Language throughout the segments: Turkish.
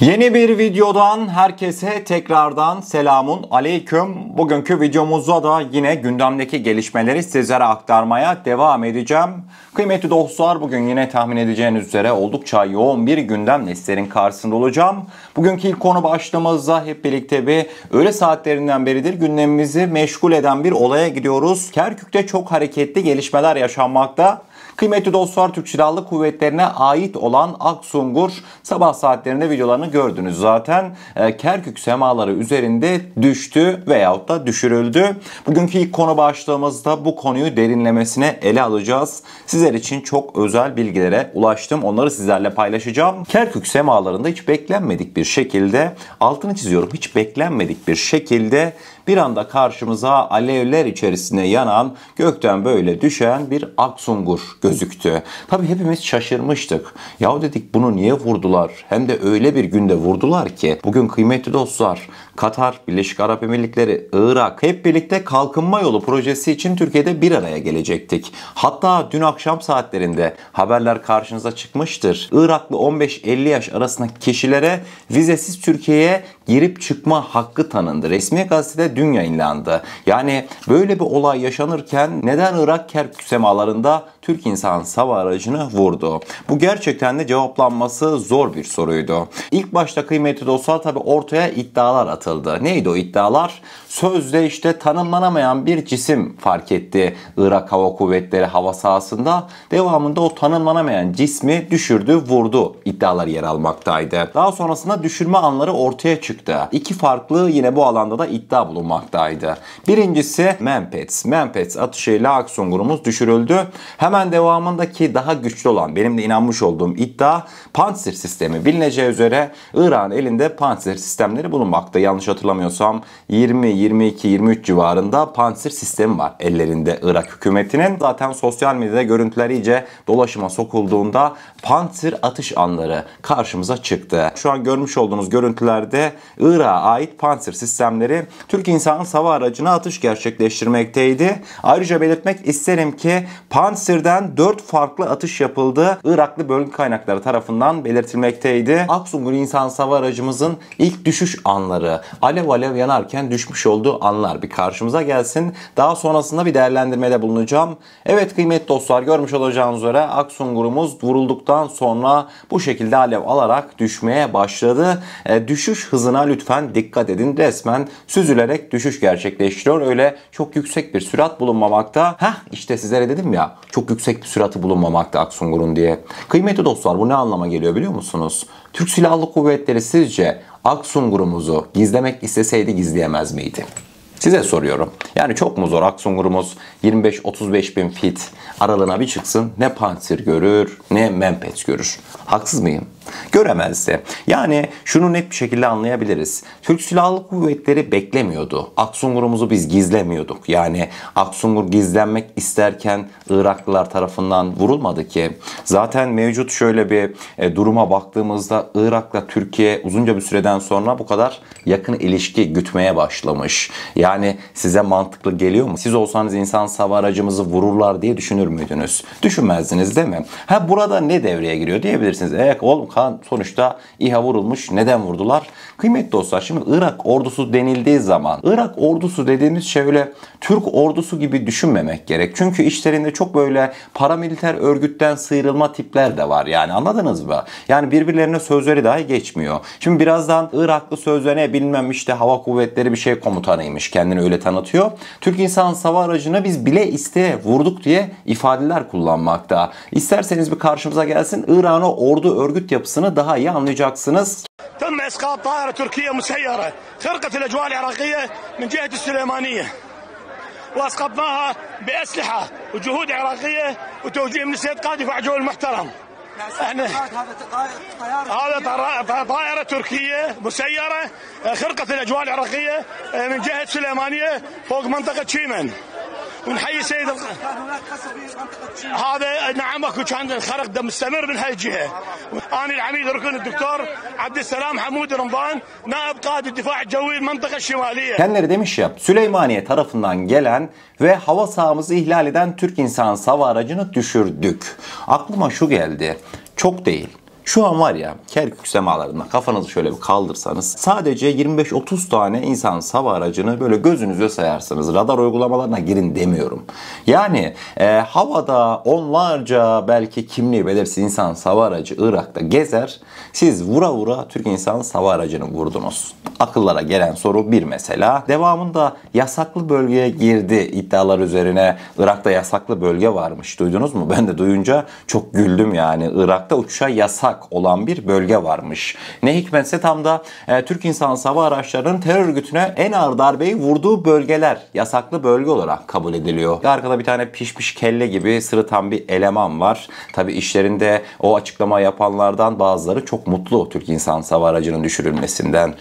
Yeni bir videodan herkese tekrardan selamun aleyküm. Bugünkü videomuzda da yine gündemdeki gelişmeleri sizlere aktarmaya devam edeceğim. Kıymetli dostlar, bugün yine tahmin edeceğiniz üzere oldukça yoğun bir gündemle sizlerin karşısında olacağım. Bugünkü ilk konu başlığımızda hep birlikte bir öğle saatlerinden beridir gündemimizi meşgul eden bir olaya gidiyoruz. Kerkük'te çok hareketli gelişmeler yaşanmakta. Kıymetli dostlar, Türk Silahlı Kuvvetlerine ait olan Aksungur sabah saatlerinde videolarını gördünüz zaten. Kerkük semaları üzerinde düştü veyahut da düşürüldü. Bugünkü ilk konu başlığımızda bu konuyu derinlemesine ele alacağız. Sizler için çok özel bilgilere ulaştım. Onları sizlerle paylaşacağım. Kerkük semalarında hiç beklenmedik bir şekilde, altını çiziyorum, hiç beklenmedik bir şekilde bir anda karşımıza alevler içerisinde yanan, gökten böyle düşen bir Aksungur gözüktü. Tabii hepimiz şaşırmıştık. Yahu dedik, bunu niye vurdular? Hem de öyle bir günde vurdular ki. Bugün kıymetli dostlar, Katar, Birleşik Arap Emirlikleri, Irak hep birlikte kalkınma yolu projesi için Türkiye'de bir araya gelecektik. Hatta dün akşam saatlerinde haberler karşınıza çıkmıştır. Iraklı 15-50 yaş arasındaki kişilere vizesiz Türkiye'ye girip çıkma hakkı tanındı. Resmi gazetede dün yayınlandı. Yani böyle bir olay yaşanırken neden Irak Kerkük semalarında Türk insan hava aracını vurdu? Bu gerçekten de cevaplanması zor bir soruydu. İlk başta kıymetli dostlar tabi ortaya iddialar atıldı. Neydi o iddialar? Sözde işte tanımlanamayan bir cisim fark etti Irak Hava Kuvvetleri hava sahasında. Devamında o tanımlanamayan cismi düşürdü, vurdu iddialar yer almaktaydı. Daha sonrasında düşürme anları ortaya çıktı. İki farklı yine bu alanda da iddia bulunmaktaydı. Birincisi Mempets. Mempets atışıyla Aksungur'umuz düşürüldü. Hemen devamındaki daha güçlü olan, benim de inanmış olduğum iddia, Pantsir sistemi. Bilineceği üzere Irak'ın elinde Pantsir sistemleri bulunmakta. Yanlış hatırlamıyorsam 20, 22, 23 civarında Pantsir sistemi var ellerinde Irak hükümetinin. Zaten sosyal medyada görüntüler iyice dolaşıma sokulduğunda Pantsir atış anları karşımıza çıktı. Şu an görmüş olduğunuz görüntülerde Irak'a ait Pantsir sistemleri Türk insansız hava aracına atış gerçekleştirmekteydi. Ayrıca belirtmek isterim ki Pantsir'den 4 farklı atış yapıldı. Iraklı bölge kaynakları tarafından belirtilmekteydi. Aksungur insansız hava aracımızın ilk düşüş anları, alev alev yanarken düşmüş olduğu anlar bir karşımıza gelsin. Daha sonrasında bir değerlendirmede bulunacağım. Evet kıymetli dostlar, görmüş olacağınız üzere Aksungur'umuz vurulduktan sonra bu şekilde alev alarak düşmeye başladı. Düşüş hızına lütfen dikkat edin. Resmen süzülerek düşüş gerçekleştiriyor. Öyle çok yüksek bir sürat bulunmamakta. İşte sizlere dedim ya, çok yüksek bir süratı bulunmamakta Aksungur'un diye. Kıymetli dostlar, bu ne anlama geliyor biliyor musunuz? Türk Silahlı Kuvvetleri sizce Aksungur'umuzu gizlemek isteseydi gizleyemez miydi? Size soruyorum. Yani çok mu zor Aksungur'umuz 25-35 bin fit aralığına bir çıksın, ne Pantsir görür ne Mempets görür. Haksız mıyım? Göremezdi. Yani şunu net bir şekilde anlayabiliriz. Türk Silahlı Kuvvetleri beklemiyordu. Aksungur'umuzu biz gizlemiyorduk. Yani Aksungur gizlenmek isterken Iraklılar tarafından vurulmadı ki. Zaten mevcut şöyle bir duruma baktığımızda Irak'la Türkiye uzunca bir süreden sonra bu kadar yakın ilişki gütmeye başlamış. Yani size mantıklı geliyor mu? Siz olsanız insansız hava aracımızı vururlar diye düşünür müydünüz? Düşünmezdiniz değil mi? Burada ne devreye giriyor diyebilirsiniz. Oğlum sonuçta İHA vurulmuş. Neden vurdular? Kıymetli dostlar, şimdi Irak ordusu denildiği zaman, Irak ordusu dediğimiz şey öyle Türk ordusu gibi düşünmemek gerek. Çünkü içlerinde çok böyle paramiliter örgütten sıyrılma tipler de var. Yani anladınız mı? Yani birbirlerine sözleri dahi geçmiyor. Şimdi birazdan Iraklı sözlerine bilmem işte hava kuvvetleri bir şey komutanıymış. Kendini öyle tanıtıyor. Türk insansız hava aracına biz bile isteye vurduk diye ifadeler kullanmakta. İsterseniz bir karşımıza gelsin. Irak'ın ordu örgüt yapısını daha iyi anlayacaksınız. تم اسقاط طائره تركيه مسيره خرقت الاجواء العراقيه من جهه السليمانيه واسقطناها باسلحه وجهود عراقيه وتوجيه من السيد قاضي فعجول المحترم. هذا طائره تركيه مسيره خرقت الاجواء العراقيه من جهه سليمانيه فوق منطقه شيمن. ونحيي سيد كان هناك قصف في منطقه شيمن. هذا نعم اكو كان خرق دم مستمر من هاي الجهه. انا العميد ركن الدكتور عبد السلام حمود رمضان نائب قائد الدفاع الجوي المنطقه الشماليه. Kendileri demiş ya, Süleymaniye tarafından gelen ve hava sahamızı ihlal eden Türk insansız hava aracını düşürdük. Aklıma şu geldi. Çok değil. Şu an var ya, Kerkük semalarında kafanızı şöyle bir kaldırsanız sadece 25-30 tane insansız hava aracını böyle gözünüzle sayarsınız. Radar uygulamalarına girin demiyorum. Yani havada onlarca belki kimliği belirsiz insansız hava aracı Irak'ta gezer. Siz vura vura Türk insansız hava aracını vurdunuz. Akıllara gelen soru bir mesela. Devamında yasaklı bölgeye girdi iddialar üzerine. Irak'ta yasaklı bölge varmış. Duydunuz mu? Ben de duyunca çok güldüm yani. Irak'ta uçuşa yasak olan bir bölge varmış. Ne hikmetse tam da Türk insansız hava araçlarının terör örgütüne en ağır darbeyi vurduğu bölgeler yasaklı bölge olarak kabul ediliyor. Arkada bir tane pişmiş kelle gibi sırıtan bir eleman var. Tabi işlerinde o açıklama yapanlardan bazıları çok mutlu Türk insansız hava aracının düşürülmesinden.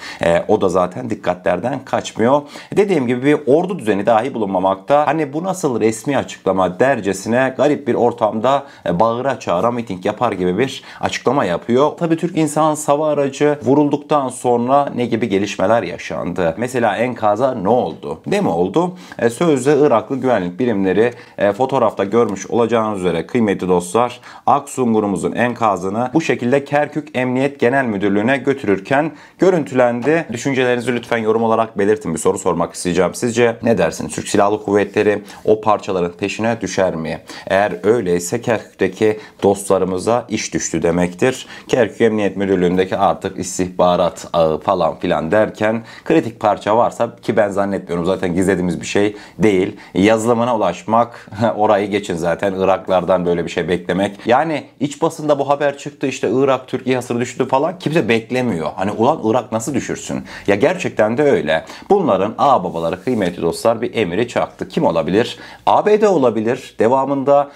O da zaten dikkatlerden kaçmıyor. Dediğim gibi bir ordu düzeni dahi bulunmamakta. Hani bu nasıl resmi açıklama dercesine garip bir ortamda bağıra çağıra miting yapar gibi bir açıklama yapıyor. Tabii Türk insansız hava aracı vurulduktan sonra ne gibi gelişmeler yaşandı? Mesela enkaza ne oldu? Ne mi oldu? Sözde Iraklı güvenlik birimleri fotoğrafta görmüş olacağınız üzere kıymetli dostlar, Aksungur'umuzun enkazını bu şekilde Kerkük Emniyet Genel Müdürlüğü'ne götürürken görüntülendi. Düşüncelerinizi lütfen yorum olarak belirtin. Bir soru sormak isteyeceğim. Sizce ne dersiniz? Türk Silahlı Kuvvetleri o parçaların peşine düşer mi? Eğer öyleyse Kerkük'teki dostlarımıza iş düştü demektir. Kerkük Emniyet Müdürlüğü'ndeki artık istihbarat ağı falan filan derken kritik parça varsa, ki ben zannetmiyorum, zaten gizlediğimiz bir şey değil. Yazılımına ulaşmak, orayı geçin zaten, Iraklardan böyle bir şey beklemek. Yani iç basında bu haber çıktı, işte Irak Türk İHA'sı düştü falan, kimse beklemiyor. Hani ulan Irak nasıl düşürsün? Ya gerçekten de öyle. Bunların ağababaları kıymetli dostlar bir emiri çaktı. Kim olabilir? ABD olabilir. Devamında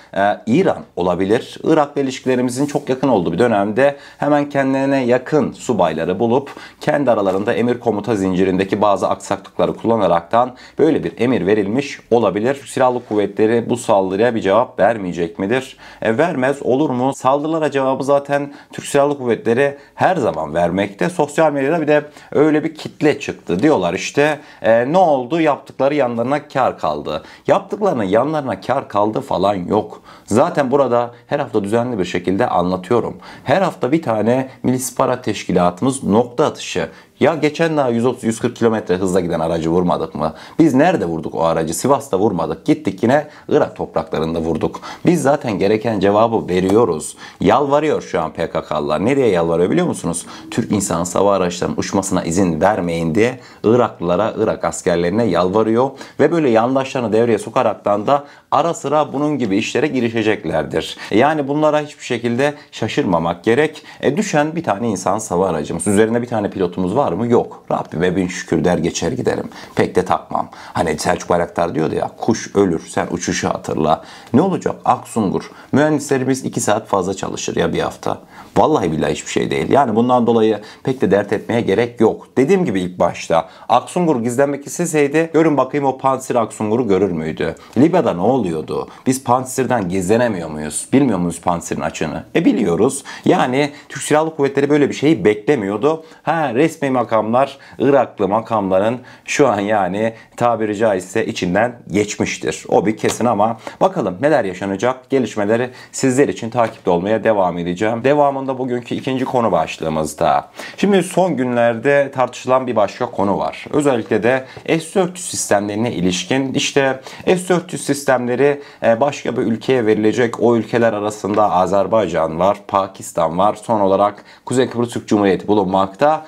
İran olabilir. Irak'la ilişkilerimizin çok yakın olduğu bir dönemde hemen kendilerine yakın subayları bulup kendi aralarında emir komuta zincirindeki bazı aksaklıkları kullanaraktan böyle bir emir verilmiş olabilir. Türk Silahlı Kuvvetleri bu saldırıya bir cevap vermeyecek midir? Vermez olur mu? Saldırılara cevabı zaten Türk Silahlı Kuvvetleri her zaman vermekte. Sosyal medyada bir de öyle bir kitle çıktı. Diyorlar işte ne oldu? Yaptıkları yanlarına kar kaldı. Yaptıklarının yanlarına kar kaldı falan yok. Zaten burada her hafta düzenli bir şekilde anlatıyorum. Her hafta bir tane Milli İstihbarat Teşkilatımız nokta atışı. Ya geçen daha 130-140 kilometre hızla giden aracı vurmadık mı? Biz nerede vurduk o aracı? Sivas'ta vurmadık. Gittik yine Irak topraklarında vurduk. Biz zaten gereken cevabı veriyoruz. Yalvarıyor şu an PKK'lılar. Nereye yalvarıyor biliyor musunuz? Türk insansız hava araçlarının uçmasına izin vermeyin diye Iraklılara, Irak askerlerine yalvarıyor. Ve böyle yandaşlarını devreye sokaraktan da ara sıra bunun gibi işlere girişeceklerdir. Yani bunlara hiçbir şekilde şaşırmamak gerek. Düşen bir tane insansız hava aracımız. Üzerinde bir tane pilotumuz var mı? Yok. Rabbime bin şükür der geçer giderim. Pek de takmam. Hani Selçuk Bayraktar diyordu ya, kuş ölür sen uçuşu hatırla. Ne olacak? Aksungur. Mühendislerimiz 2 saat fazla çalışır ya bir hafta. Vallahi billahi hiçbir şey değil. Yani bundan dolayı pek de dert etmeye gerek yok. Dediğim gibi ilk başta Aksungur gizlenmek isteseydi, görün bakayım o Pantsir Aksungur'u görür müydü? Libya'da ne oluyordu? Biz Pantsir'den gizlenemiyor muyuz? Bilmiyor muyuz Pantsir'in açığını? Biliyoruz. Yani Türk Silahlı Kuvvetleri böyle bir şeyi beklemiyordu. Resmi makamlar Iraklı makamların şu an yani tabiri caizse içinden geçmiştir. O bir kesin ama bakalım neler yaşanacak, gelişmeleri sizler için takipte olmaya devam edeceğim. Devamında bugünkü ikinci konu başlığımızda. Şimdi son günlerde tartışılan bir başka konu var. Özellikle de S-400 sistemlerine ilişkin, işte S-400 sistemleri başka bir ülkeye verilecek. O ülkeler arasında Azerbaycan var, Pakistan var, son olarak Kuzey Kıbrıs Türk Cumhuriyeti bulunmakta.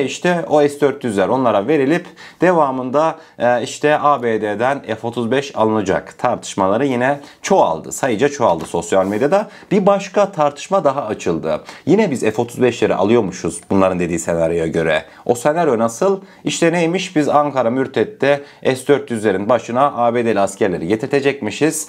İşte o S-400'ler onlara verilip devamında işte ABD'den F-35 alınacak tartışmaları yine çoğaldı. Sayıca çoğaldı sosyal medyada. Bir başka tartışma daha açıldı. Yine biz F-35'leri alıyormuşuz bunların dediği senaryoya göre. O senaryo nasıl? İşte neymiş? Biz Ankara Mürtet'te S-400'lerin başına ABD'li askerleri getirtecekmişiz.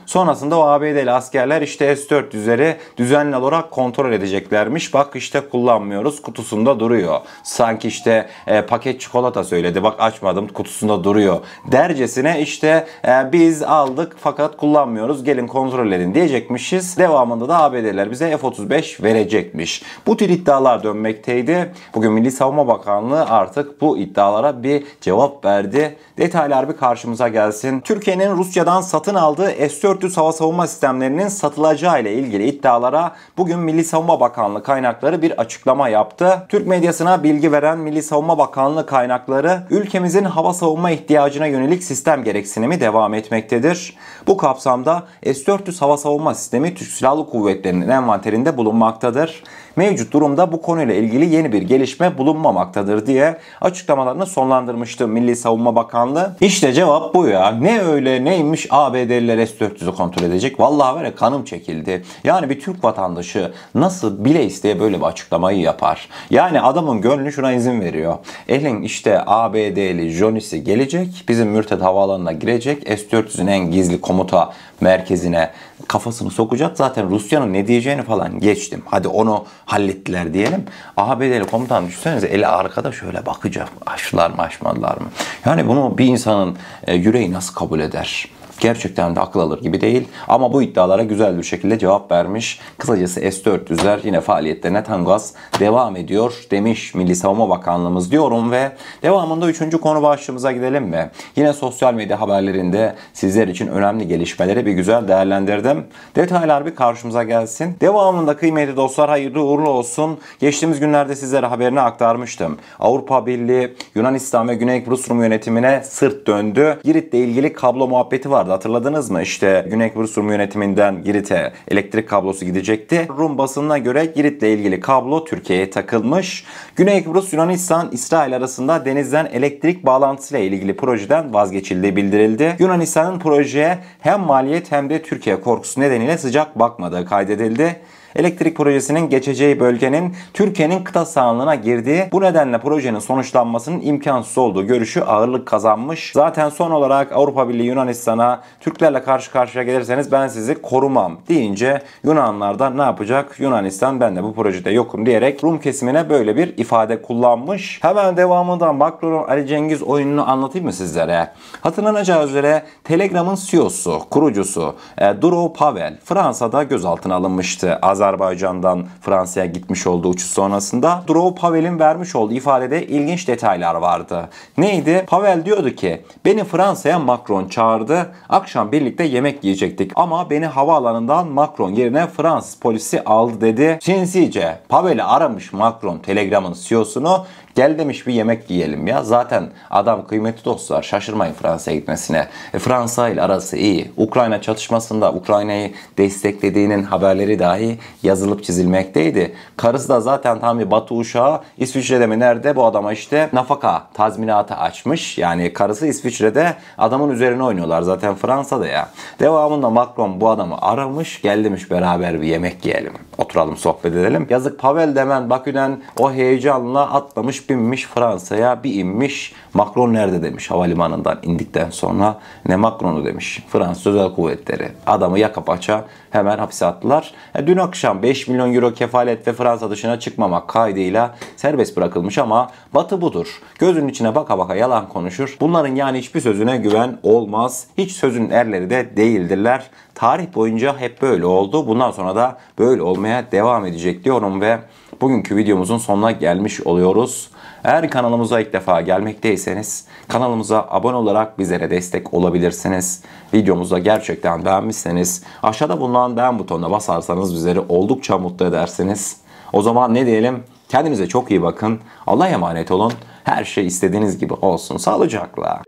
Sonrasında o ABD'li askerler işte S-400'leri düzenli olarak kontrol edeceklermiş. Bak işte kullanmıyoruz, kutusunda duruyor. Sanki işte paket çikolata söyledi, bak açmadım, kutusunda duruyor dercesine işte biz aldık fakat kullanmıyoruz, gelin kontrol edin diyecekmişiz. Devamında da ABD'ler bize F-35 verecekmiş. Bu tür iddialar dönmekteydi. Bugün Milli Savunma Savunma Bakanlığı artık bu iddialara bir cevap verdi. Detaylar bir karşımıza gelsin. Türkiye'nin Rusya'dan satın aldığı S-400 hava savunma sistemlerinin satılacağı ile ilgili iddialara bugün Milli Savunma Bakanlığı kaynakları bir açıklama yaptı. Türk medyasına bilgi veren Milli Savunma Bakanlığı kaynakları ülkemizin hava savunma ihtiyacına yönelik sistem gereksinimi devam etmektedir. Bu kapsamda S-400 hava savunma sistemi Türk Silahlı Kuvvetleri'nin envanterinde bulunmaktadır. Mevcut durumda bu konuyla ilgili yeni bir gelişme bulunmamaktadır diye açıklamalarını sonlandırmıştı Milli Savunma Bakanlığı. İşte cevap bu ya. Ne öyle neymiş ABD'liler S-400'ü kontrol edecek? Vallahi var ya, kanım çekildi. Yani bir Türk vatandaşı nasıl bile isteye böyle bir açıklamayı yapar? Yani adamın gönlü şuna izin veriyor. Elin işte ABD'li Johnny'si gelecek, bizim Mürtet Havaalanı'na girecek, S-400'ün en gizli komuta merkezine kafasını sokacak. Zaten Rusya'nın ne diyeceğini falan geçtim. Hadi onu hallettiler diyelim. ABD'li komutan düşünsenize, eli arkada şöyle bakacak. Aşılar mı aşmadılar mı? Yani bunu bir insanın yüreği nasıl kabul eder? Gerçekten de akıl alır gibi değil. Ama bu iddialara güzel bir şekilde cevap vermiş. Kısacası S-400'ler yine faaliyetlerine tam gaz devam ediyor demiş Milli Savunma Bakanlığımız diyorum ve devamında 3. konu başlığımıza gidelim mi? Yine sosyal medya haberlerinde sizler için önemli gelişmeleri bir güzel değerlendirdim. Detaylar bir karşımıza gelsin. Devamında kıymetli dostlar, hayırlı uğurlu olsun. Geçtiğimiz günlerde sizlere haberini aktarmıştım. Avrupa Birliği, Yunanistan ve Güney Kıbrıs Rum yönetimine sırt döndü. Girit'le ilgili kablo muhabbeti vardı. Hatırladınız mı? İşte Güney Kıbrıs Rum yönetiminden Girit'e elektrik kablosu gidecekti. Rum basınına göre Girit'le ilgili kablo Türkiye'ye takılmış. Güney Kıbrıs, Yunanistan, İsrail arasında denizden elektrik bağlantısıyla ilgili projeden vazgeçildiği bildirildi. Yunanistan'ın projeye hem maliyet hem de Türkiye korkusu nedeniyle sıcak bakmadığı kaydedildi. Elektrik projesinin geçeceği bölgenin Türkiye'nin kıta sahanlığına girdiği, bu nedenle projenin sonuçlanmasının imkansız olduğu görüşü ağırlık kazanmış. Zaten son olarak Avrupa Birliği Yunanistan'a Türklerle karşı karşıya gelirseniz ben sizi korumam deyince Yunanlar da ne yapacak? Yunanistan ben de bu projede yokum diyerek Rum kesimine böyle bir ifade kullanmış. Hemen devamında Macron'un Ali Cengiz oyununu anlatayım mı sizlere? Hatırlanacağı üzere Telegram'ın CEO'su, kurucusu Durov Pavel Fransa'da gözaltına alınmıştı. Azerbaycan'dan Fransa'ya gitmiş olduğu uçuş sonrasında. Durov Pavel'in vermiş olduğu ifadede ilginç detaylar vardı. Neydi? Pavel diyordu ki, beni Fransa'ya Macron çağırdı. Akşam birlikte yemek yiyecektik ama beni havaalanından Macron yerine Fransız polisi aldı dedi. Sinsice Pavel'i aramış Macron Telegram'ın CEO'sunu. Gel demiş bir yemek yiyelim ya. Zaten adam, kıymetli dostlar, şaşırmayın Fransa'ya gitmesine. Fransa ile arası iyi. Ukrayna çatışmasında Ukrayna'yı desteklediğinin haberleri dahi yazılıp çizilmekteydi. Karısı da zaten tam bir Batı uşağı. İsviçre'de mi nerede bu adama işte nafaka tazminatı açmış. Yani karısı İsviçre'de, adamın üzerine oynuyorlar zaten Fransa'da ya. Devamında Macron bu adamı aramış. Gel demiş beraber bir yemek yiyelim. Oturalım sohbet edelim. Yazık Pavel de hemen Bakü'den o heyecanla atlamış binmiş Fransa'ya, bir inmiş. Macron nerede demiş havalimanından indikten sonra. Ne Macron'u demiş. Fransız Özel Kuvvetleri. Adamı yaka paça hemen hapse attılar. Dün akşam 5 milyon euro kefalet ve Fransa dışına çıkmamak kaydıyla serbest bırakılmış ama Batı budur. Gözünün içine baka baka yalan konuşur. Bunların yani hiçbir sözüne güven olmaz. Hiç sözün erleri de değildirler. Tarih boyunca hep böyle oldu. Bundan sonra da böyle olmaya devam edecek diyorum ve bugünkü videomuzun sonuna gelmiş oluyoruz. Eğer kanalımıza ilk defa gelmekteyseniz kanalımıza abone olarak bizlere destek olabilirsiniz. Videomuzu gerçekten beğenmişseniz aşağıda bulunan beğen butonuna basarsanız bizleri oldukça mutlu edersiniz. O zaman ne diyelim? Kendinize çok iyi bakın. Allah'a emanet olun. Her şey istediğiniz gibi olsun. Sağlıcakla.